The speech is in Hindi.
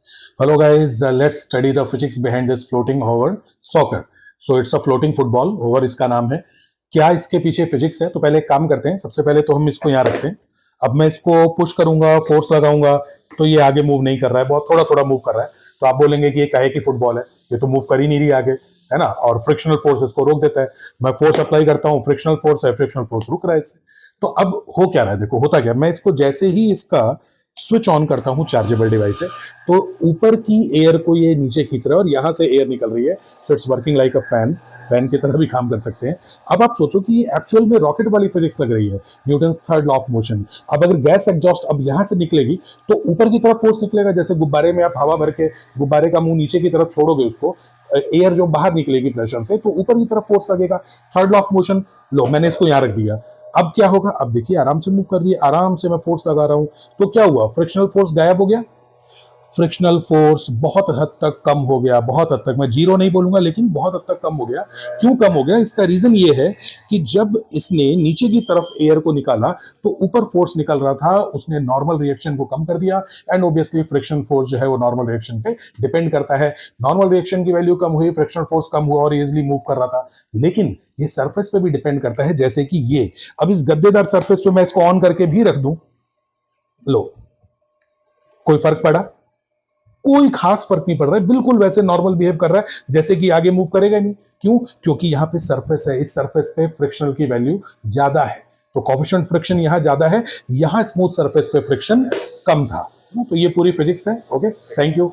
Hello guys, let's study the physics behind this floating hover soccer. So it's a floating football, hover इसका नाम है। क्या इसके पीछे फिजिक्स है? तो पहले एक काम करते हैं। सबसे पहले तो हम इसको यहाँ रखते हैं। अब मैं इसको पुश करूंगा, फोर्स लगाऊंगा, तो ये आगे मूव नहीं कर रहा है, बहुत थोड़ा थोड़ा मूव कर रहा है। तो आप बोलेंगे कि ये काहे की फुटबॉल है, ये तो मूव कर ही नहीं रही आगे, है ना। और फ्रिक्शनल फोर्स इसको रोक देता है। मैं फोर्स अप्लाई करता हूँ, फ्रिक्शनल फोर्स है, फ्रिक्शनल फोर्स रुक रहा है इससे। तो अब हो क्या रहा है, देखो होता क्या, मैं इसको जैसे ही इसका स्विच ऑन करता हूं, चार्जेबल डिवाइस है, तो ऊपर की एयर को ये नीचे खींच रहा है और यहां से एयर निकल रही है। So it's working like a fan, fan की तरह भी काम कर सकते हैं। अब आप सोचो कि ये एक्चुअल में रॉकेट वाली फिजिक्स लग रही है, Newton's third law of motion. अब अगर गैस एग्जॉस्ट अब यहां से निकलेगी तो ऊपर की तरफ फोर्स निकलेगा, जैसे गुब्बारे में आप हवा भर के गुब्बारे का मुंह नीचे की तरफ छोड़ोगे, उसको एयर जो बाहर निकलेगी प्रेशर से, तो ऊपर की तरफ फोर्स लगेगा, थर्ड लॉ ऑफ मोशन। लो, मैंने इसको यहां रख दिया। अब क्या होगा, अब देखिए आराम से मूव कर रही है, आराम से मैं फोर्स लगा रहा हूं, तो क्या हुआ, फ्रिक्शनल फोर्स गायब हो गया। फ्रिक्शनल फोर्स बहुत हद तक कम हो गया, बहुत हद तक, मैं जीरो नहीं बोलूंगा लेकिन बहुत हद तक कम हो गया। क्यों कम हो गया, इसका रीजन ये है कि जब इसने नीचे की तरफ एयर को निकाला तो ऊपर फोर्स निकल रहा था, उसने नॉर्मल रिएक्शन को कम कर दिया। एंड ऑब्वियसली फ्रिक्शन फोर्स जो है वो नॉर्मल रिएक्शन पे डिपेंड करता है। नॉर्मल रिएक्शन की वैल्यू कम हुई, फ्रिक्शनल फोर्स कम हुआ और इजिली मूव कर रहा था। लेकिन ये सरफेस पे भी डिपेंड करता है, जैसे कि ये अब इस गद्देदार सरफेस पे मैं इसको ऑन करके भी रख दूं, लो, कोई फर्क पड़ा? कोई खास फर्क नहीं पड़ रहा है, बिल्कुल वैसे नॉर्मल बिहेव कर रहा है जैसे कि आगे मूव करेगा नहीं। क्यों? क्योंकि यहां पे सरफेस है, इस सरफेस पे फ्रिक्शनल की वैल्यू ज्यादा है, तो कोफिशिएंट फ्रिक्शन यहां ज्यादा है, यहां स्मूथ सरफेस पे फ्रिक्शन कम था। तो ये पूरी फिजिक्स है। Okay, thank you.